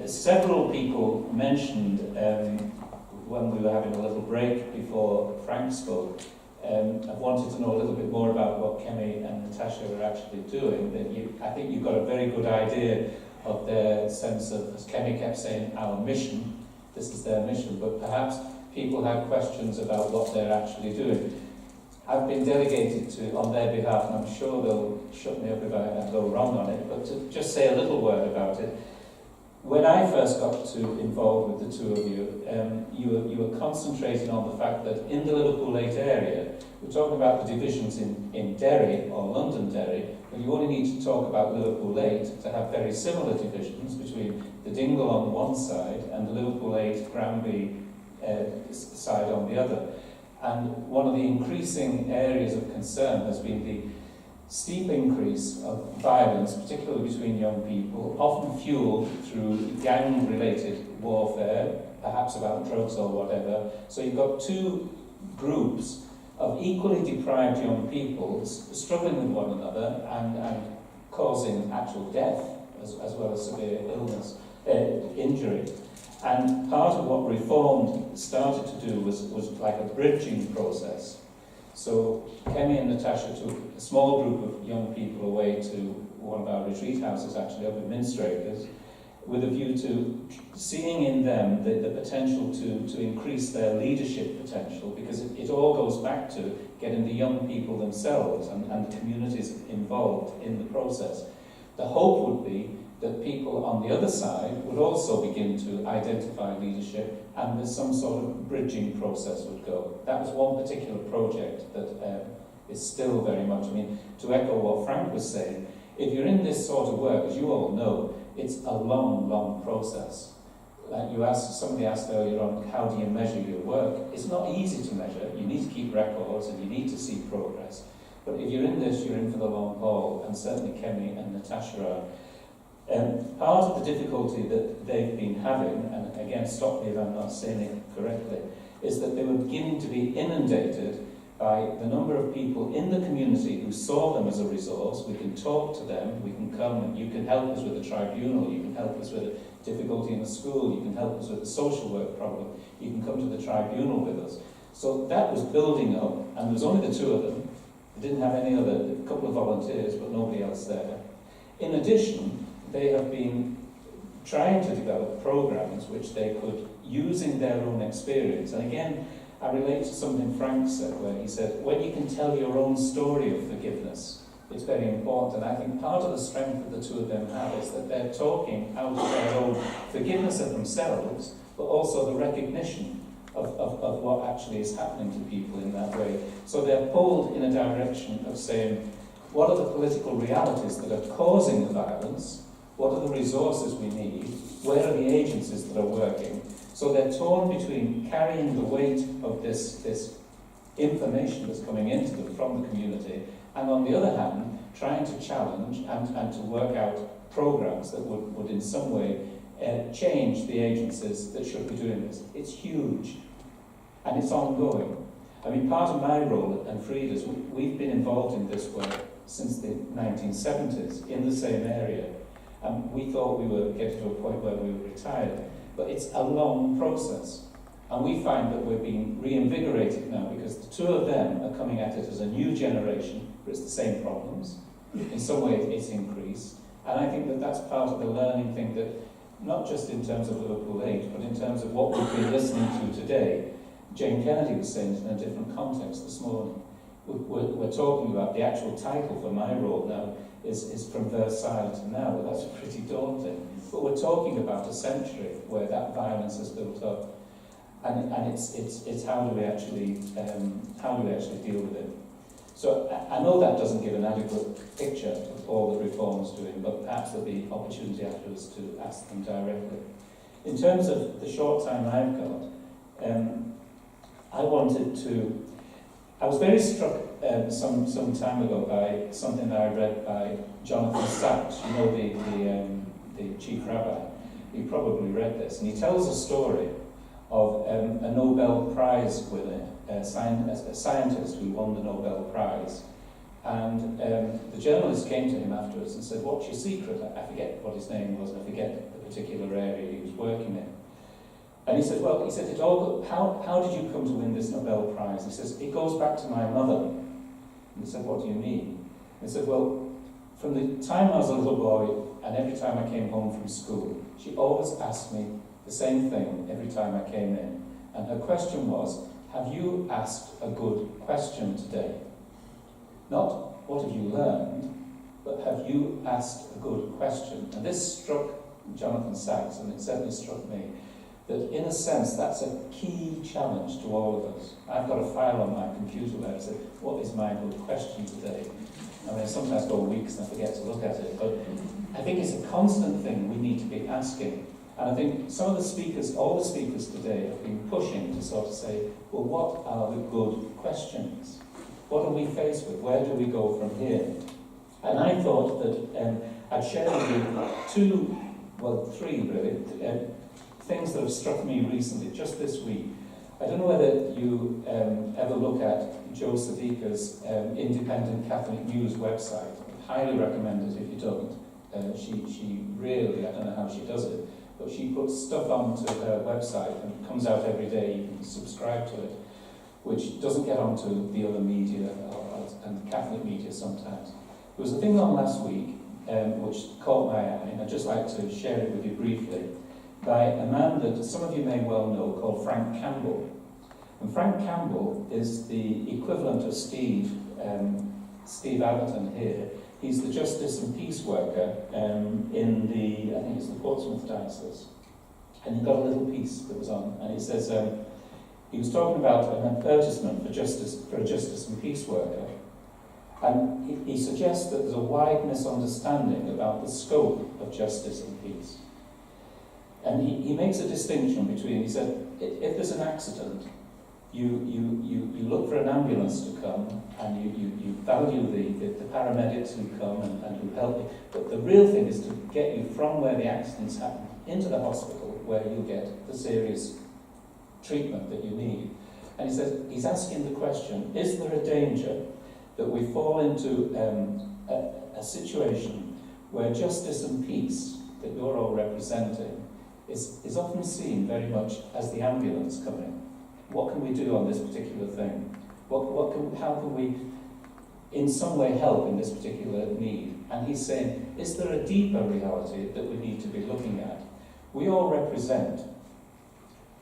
Several people mentioned when we were having a little break before Frank spoke, I've wanted to know a little bit more about what Kemi and Natasha are actually doing. I think you've got a very good idea of their sense of, as Kemi kept saying, our mission. This is their mission, but perhaps people have questions about what they're actually doing. I've been delegated to, on their behalf, and I'm sure they'll shut me up if I go wrong on it, but to just say a little word about it. When I first got involved with the two of you, you were concentrating on the fact that in the Liverpool 8 area, we're talking about the divisions in Derry, or Londonderry, but you only need to talk about Liverpool 8 to have very similar divisions between the Dingle on one side and the Liverpool 8 Granby side on the other. And one of the increasing areas of concern has been the steep increase of violence, particularly between young people, often fueled through gang-related warfare, perhaps about drugs or whatever. So you've got two groups of equally deprived young people struggling with one another and causing actual death as well as severe illness, injury. And part of what Reformed started to do was like a bridging process. So Kemi and Natasha took a small group of young people away to one of our retreat houses, actually up in Minstrakers, with a view to seeing in them the potential to increase their leadership potential, because it all goes back to getting the young people themselves and the communities involved in the process. The hope would be that people on the other side would also begin to identify leadership, and there's some sort of bridging process would go. That was one particular project that is still very much, to echo what Frank was saying, if you're in this sort of work, as you all know, it's a long, long process. Like somebody asked earlier on, how do you measure your work? It's not easy to measure. You need to keep records and you need to see progress. But if you're in this, you're in for the long haul, and certainly Kemi and Natasha are. Part of the difficulty that they've been having, and again, stop me if I'm not saying it correctly, is that they were beginning to be inundated by the number of people in the community who saw them as a resource. We can talk to them, we can come, and you can help us with a tribunal, you can help us with a difficulty in the school, you can help us with a social work problem, you can come to the tribunal with us. So that was building up, and there was only the two of them. They didn't have any other, a couple of volunteers, but nobody else there. In addition, they have been trying to develop programs which they could, using their own experience. And again, I relate to something Frank said, where he said, when you can tell your own story of forgiveness, it's very important. And I think part of the strength that the two of them have is that they're talking out of their own forgiveness of themselves, but also the recognition of what actually is happening to people in that way. So they're pulled in a direction of saying, what are the political realities that are causing the violence? What are the resources we need? Where are the agencies that are working? So they're torn between carrying the weight of this information that's coming into them from the community, and on the other hand, trying to challenge and to work out programs that would in some way change the agencies that should be doing this. It's huge, and it's ongoing. Part of my role and Frida's, we've been involved in this work since the 1970s in the same area. We thought we were getting to a point where we were retired, but it's a long process. And we find that we're being reinvigorated now because the two of them are coming at it as a new generation, but it's the same problems. In some ways it's increased. And I think that that's part of the learning thing, that not just in terms of Liverpool 8, but in terms of what we've been listening to today. Jane Kennedy was saying it in a different context this morning. We're talking about the actual title for my role now is from Versailles to now. Well, that's pretty daunting. But we're talking about a century where that violence has built up, and it's how do we actually deal with it? So I know that doesn't give an adequate picture of all that Reform's doing, but perhaps there'll be opportunity afterwards to ask them directly. In terms of the short time I've got, I was very struck some time ago by something that I read by Jonathan Sachs, the chief rabbi. You probably read this, and he tells a story of a Nobel Prize winner, a scientist who won the Nobel Prize, And the journalist came to him afterwards and said, "What's your secret?" I forget what his name was, and I forget the particular area he was working in. And he said, "Well," he said, "it all, how did you come to win this Nobel Prize?" He says, "It goes back to my mother." And he said, "What do you mean?" He said, "Well, from the time I was a little boy, and every time I came home from school, she always asked me the same thing every time I came in. And her question was, have you asked a good question today? Not what have you learned, but have you asked a good question?" And this struck Jonathan Sachs, and it certainly struck me, that in a sense that's a key challenge to all of us. I've got a file on my computer where I said, "What is my good question today?" I mean, I sometimes go weeks and I forget to look at it, but I think it's a constant thing we need to be asking. And I think some of the speakers, all the speakers today, have been pushing to sort of say, well, what are the good questions? What are we faced with? Where do we go from here? And I thought that I'd share with you three really, things that have struck me recently, just this week. I don't know whether you ever look at Jo Sadiqa's Independent Catholic News website. I highly recommend it if you don't. She really, I don't know how she does it, but she puts stuff onto her website and it comes out every day. You can subscribe to it, which doesn't get onto the other media and Catholic media sometimes. There was a thing on last week which caught my eye, and I'd just like to share it with you briefly, by a man that some of you may well know called Frank Campbell. And Frank Campbell is the equivalent of Steve Aberton here. He's the Justice and Peace worker in I think it's the Portsmouth Diocese. And he got a little piece that was on, and it says, he was talking about an advertisement for a Justice and Peace worker. And he suggests that there's a wide misunderstanding about the scope of justice and peace. And he makes a distinction between, he said, if there's an accident, you look for an ambulance to come, and you value the paramedics who come and who help you. But the real thing is to get you from where the accidents happen into the hospital, where you'll get the serious treatment that you need. And he says, he's asking the question, is there a danger that we fall into a situation where justice and peace, that you're all representing, is often seen very much as the ambulance coming? What can we do on this particular thing? How can we in some way help in this particular need? And he's saying, is there a deeper reality that we need to be looking at? We all represent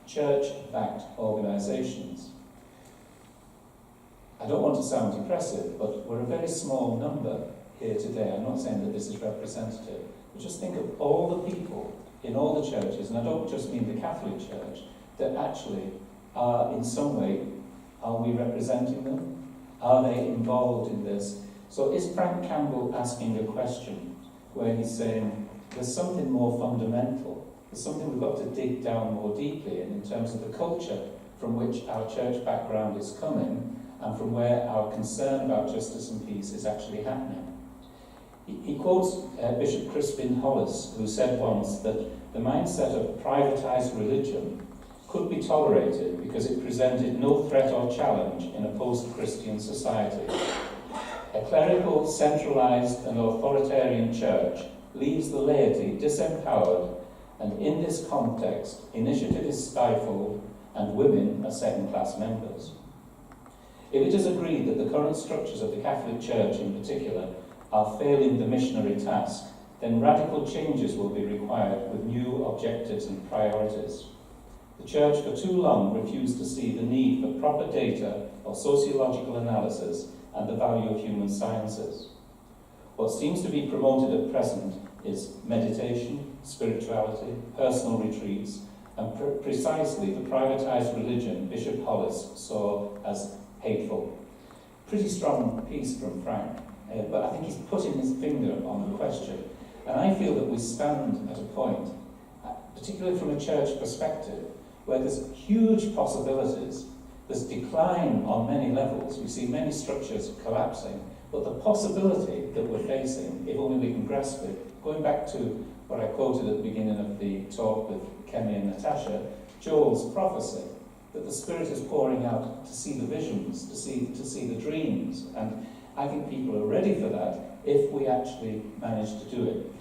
church-backed organisations. I don't want to sound depressive, but we're a very small number here today. I'm not saying that this is representative, but just think of all the people in all the churches, and I don't just mean the Catholic Church, that actually are in some way, are we representing them? Are they involved in this? So is Frank Campbell asking a question where he's saying there's something more fundamental, there's something we've got to dig down more deeply in terms of the culture from which our church background is coming and from where our concern about justice and peace is actually happening. He quotes Bishop Crispin Hollis, who said once that the mindset of privatised religion could be tolerated because it presented no threat or challenge in a post-Christian society. A clerical, centralised and authoritarian church leaves the laity disempowered, and in this context, initiative is stifled and women are second-class members. If it is agreed that the current structures of the Catholic Church in particular are failing the missionary task, then radical changes will be required with new objectives and priorities. The Church for too long refused to see the need for proper data or sociological analysis and the value of human sciences. What seems to be promoted at present is meditation, spirituality, personal retreats, and precisely the privatised religion Bishop Hollis saw as hateful. Pretty strong piece from Frank, but I think he's putting his finger on the question. And I feel that we stand at a point, particularly from a church perspective, where there's huge possibilities. There's decline on many levels. We see many structures collapsing, but the possibility that we're facing, if only we can grasp it, going back to what I quoted at the beginning of the talk with Kemi and Natasha, Joel's prophecy, that the Spirit is pouring out to see the visions, to see the dreams, and I think people are ready for that if we actually manage to do it.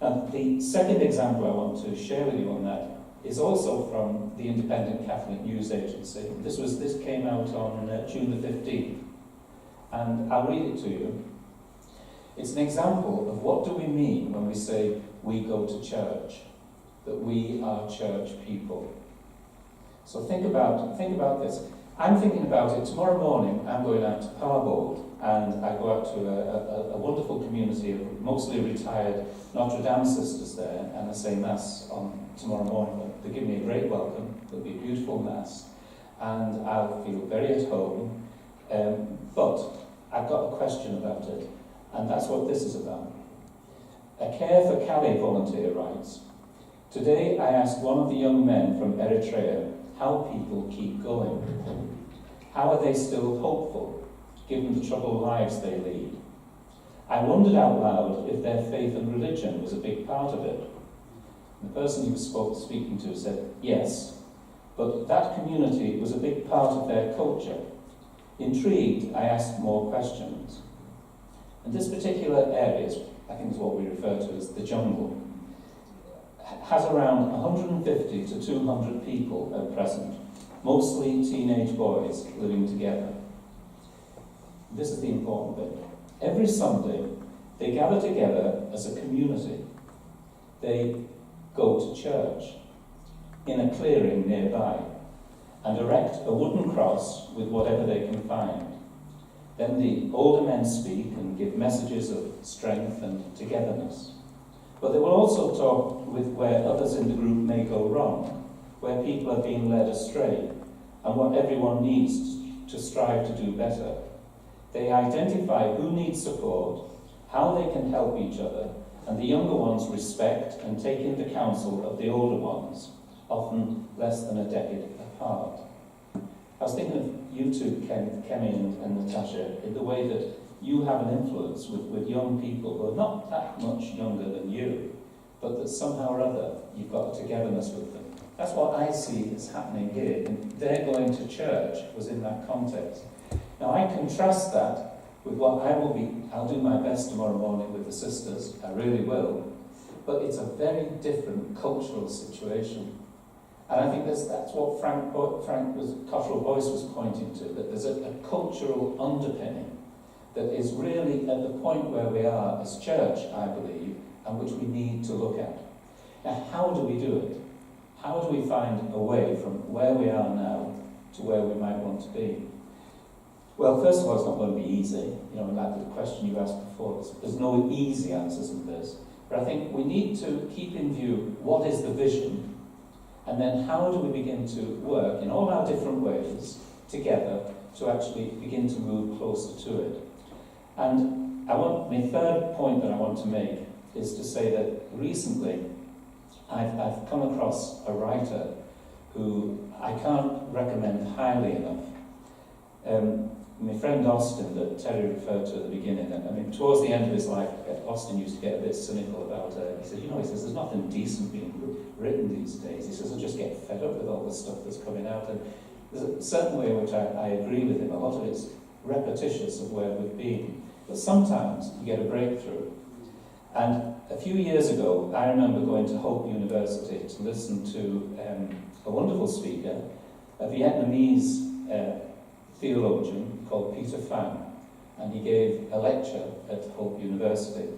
Now, the second example I want to share with you on that is also from the Independent Catholic News Agency. This came out on June the 15th, and I'll read it to you. It's an example of what do we mean when we say we go to church, that we are church people. So think about this. I'm thinking about it. Tomorrow morning, I'm going out to Parbold, and I go out to a wonderful community of mostly retired Notre Dame sisters there, and I say Mass on tomorrow morning. They give me a great welcome. It'll be a beautiful Mass, and I'll feel very at home. But I've got a question about it, and that's what this is about. A Care for Calais volunteer writes, "Today I asked one of the young men from Eritrea how people keep going. How are they still hopeful, given the troubled lives they lead? I wondered out loud if their faith and religion was a big part of it. The person he was speaking to said, yes, but that community was a big part of their culture. Intrigued, I asked more questions. And this particular area, I think is what we refer to as the jungle, has around 150 to 200 people at present, mostly teenage boys living together. This is the important bit. Every Sunday, they gather together as a community. They go to church in a clearing nearby and erect a wooden cross with whatever they can find. Then the older men speak and give messages of strength and togetherness. But they will also talk with where others in the group may go wrong, where people are being led astray, and what everyone needs to strive to do better. They identify who needs support, how they can help each other, and the younger ones respect and take in the counsel of the older ones, often less than a decade apart." I was thinking of you two, Kemi and Natasha, in the way that you have an influence with young people who are not that much younger than you, but that somehow or other you've got a togetherness with them. That's what I see is happening here, and their going to church was in that context. Now I contrast that with what I'll do my best tomorrow morning with the sisters, I really will, but it's a very different cultural situation. And I think that's what Cottrell Boyce was pointing to, that there's a cultural underpinning that is really at the point where we are as church, I believe, and which we need to look at. Now, how do we do it? How do we find a way from where we are now to where we might want to be? Well, first of all, it's not going to be easy. Like the question you asked before, there's no easy answers in this. But I think we need to keep in view what is the vision, and then how do we begin to work in all our different ways together to actually begin to move closer to it. And my third point that I want to make is to say that recently I've come across a writer who I can't recommend highly enough. My friend Austin, that Terry referred to at the beginning, towards the end of his life, Austin used to get a bit cynical about it. He says, there's nothing decent being written these days. He says, I just get fed up with all the stuff that's coming out. And there's a certain way in which I agree with him. A lot of it's repetitious of where we've been. But sometimes you get a breakthrough. And a few years ago, I remember going to Hope University to listen to a wonderful speaker, a Vietnamese theologian called Peter Pham, and he gave a lecture at Hope University.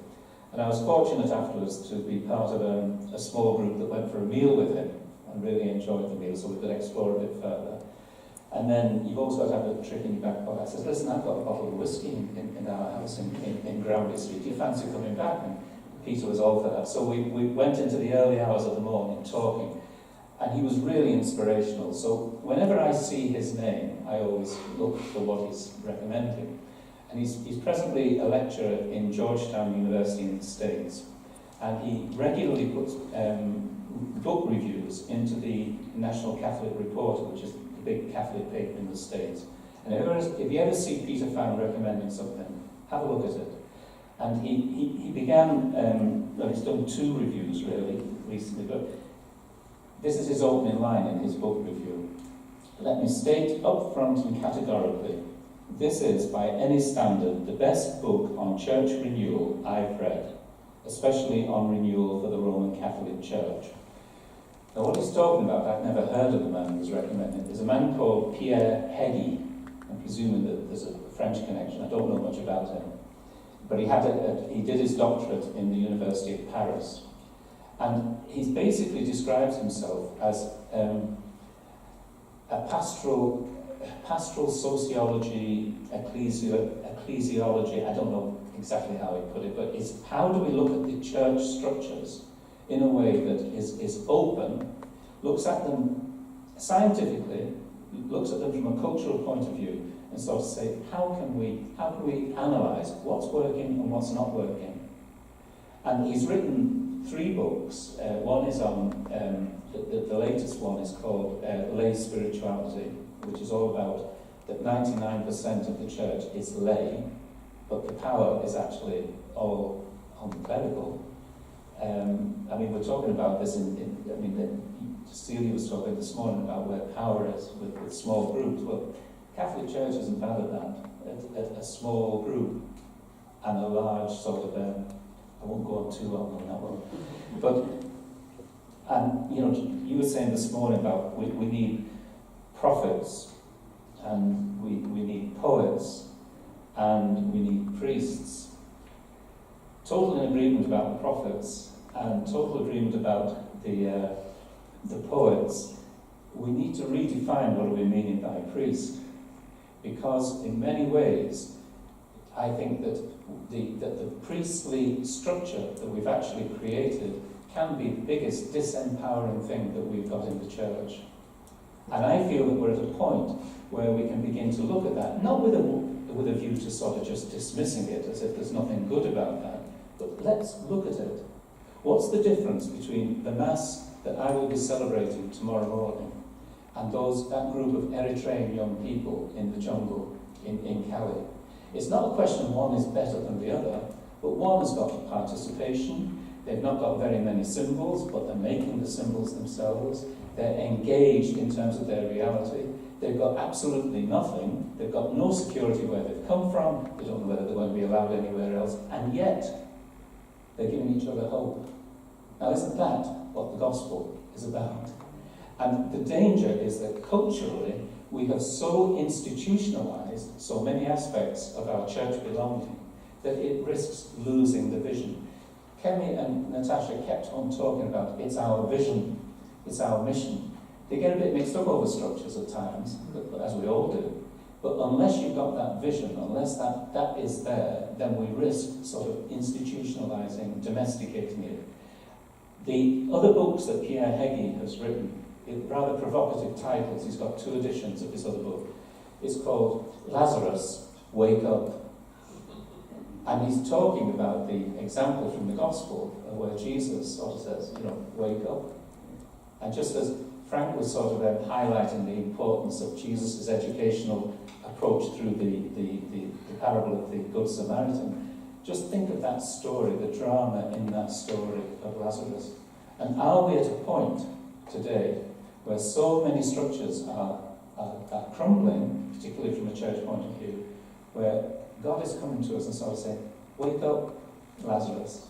And I was fortunate afterwards to be part of a small group that went for a meal with him and really enjoyed the meal, so we could explore a bit further. And then you've also got to have a trick in your back pocket. I said, listen, I've got a bottle of whiskey in our house in Groundie Street. Do you fancy coming back? And Peter was all for that. So we went into the early hours of the morning talking, and he was really inspirational. So whenever I see his name, I always look for what he's recommending. And he's presently a lecturer in Georgetown University in the States, and he regularly puts book reviews into the National Catholic Reporter, which is the big Catholic paper in the States. And if you ever see Peter Pham recommending something, have a look at it. And he began, he's done 2 reviews really recently, but this is his opening line in his book review. Let me state up front and categorically This is, by any standard, the best book on church renewal I've read, especially on renewal for the Roman Catholic Church. Now, what he's talking about, I've never heard of the man who's recommended. There's a man called Pierre Heggie. I'm presuming that there's a French connection. I don't know much about him. But he did his doctorate in the University of Paris. And he basically describes himself as a pastoral sociology, ecclesiology, I don't know exactly how he put it, but it's how do we look at the church structures in a way that is open, looks at them scientifically, looks at them from a cultural point of view, and sort of say, how can we analyse what's working and what's not working? And he's written 3 books. One is on, the latest one is called Lay Spirituality, which is all about that 99% of the church is lay, but the power is actually all on the clerical. I mean, we're talking about this Celia was talking this morning about where power is with small groups. Well, Catholic Church isn't bad at that. At a small group and a large sort of, I won't go on too long on that one. But, and you were saying this morning about we need prophets, and we need poets, and we need priests. Total in agreement about the prophets, and total agreement about the poets. We need to redefine what are we meaning by priest, because in many ways, I think that the priestly structure that we've actually created can be the biggest disempowering thing that we've got in the church. And I feel that we're at a point where we can begin to look at that, not with a view to sort of just dismissing it as if there's nothing good about that, but let's look at it. What's the difference between the Mass that I will be celebrating tomorrow morning and that group of Eritrean young people in the jungle in Cali? It's not a question one is better than the other, but one has got participation. They've not got very many symbols, but they're making the symbols themselves. They're engaged in terms of their reality. They've got absolutely nothing. They've got no security where they've come from. They don't know whether they're going to be allowed anywhere else. And yet, they're giving each other hope. Now, isn't that what the gospel is about? And the danger is that culturally, we have so institutionalized so many aspects of our church belonging that it risks losing the vision. Kemi and Natasha kept on talking about it's our vision, it's our mission. They get a bit mixed up over structures at times, as we all do. But unless you've got that vision, unless that is there, then we risk sort of institutionalizing, domesticating it. The other books that Pierre Heggie has written, rather provocative titles, he's got 2 editions of this other book. It's called Lazarus, Wake Up. And he's talking about the example from the Gospel where Jesus sort of says, wake up. And just as Frank was sort of highlighting the importance of Jesus' educational approach through the parable of the Good Samaritan, just think of that story, the drama in that story of Lazarus. And are we at a point today where so many structures are crumbling, particularly from a church point of view, where God is coming to us and sort of saying, wake up, Lazarus.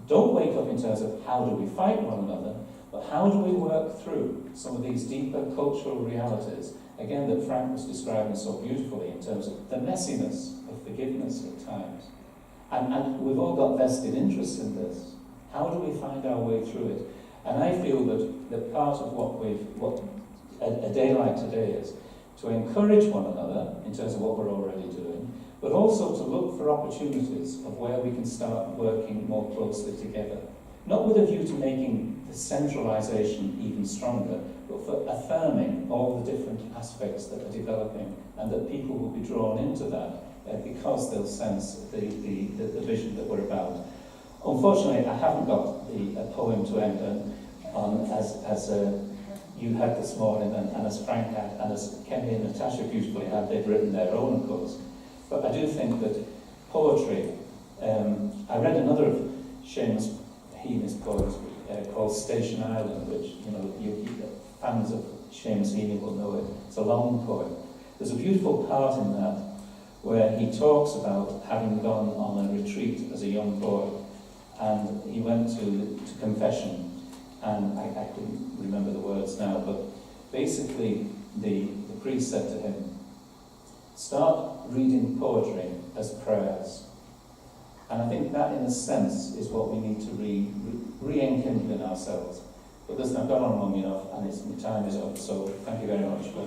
Don't wake up in terms of how do we fight one another, but how do we work through some of these deeper cultural realities, again, that Frank was describing so beautifully in terms of the messiness of forgiveness at times. And we've all got vested interests in this. How do we find our way through it? And I feel that part of what a day like today is to encourage one another in terms of what we're already doing, but also to look for opportunities of where we can start working more closely together. Not with a view to making the centralisation even stronger, but for affirming all the different aspects that are developing and that people will be drawn into that because they'll sense the vision that we're about. Unfortunately, I haven't got a poem to end on as you had this morning and as Frank had and as Kemi and Natasha beautifully had. They've written their own, of course. But I do think that poetry, I read another of Seamus Heaney's poems called Station Island, which, you fans of Seamus Heaney will know it. It's a long poem. there's a beautiful part in that where he talks about having gone on a retreat as a young boy, and he went to confession, and I couldn't remember the words now, but basically the priest said to him, start reading poetry as prayers. And I think that, in a sense, is what we need to re-enkindle in ourselves. But listen, I've gone on long enough, and my time is up, so thank you very much for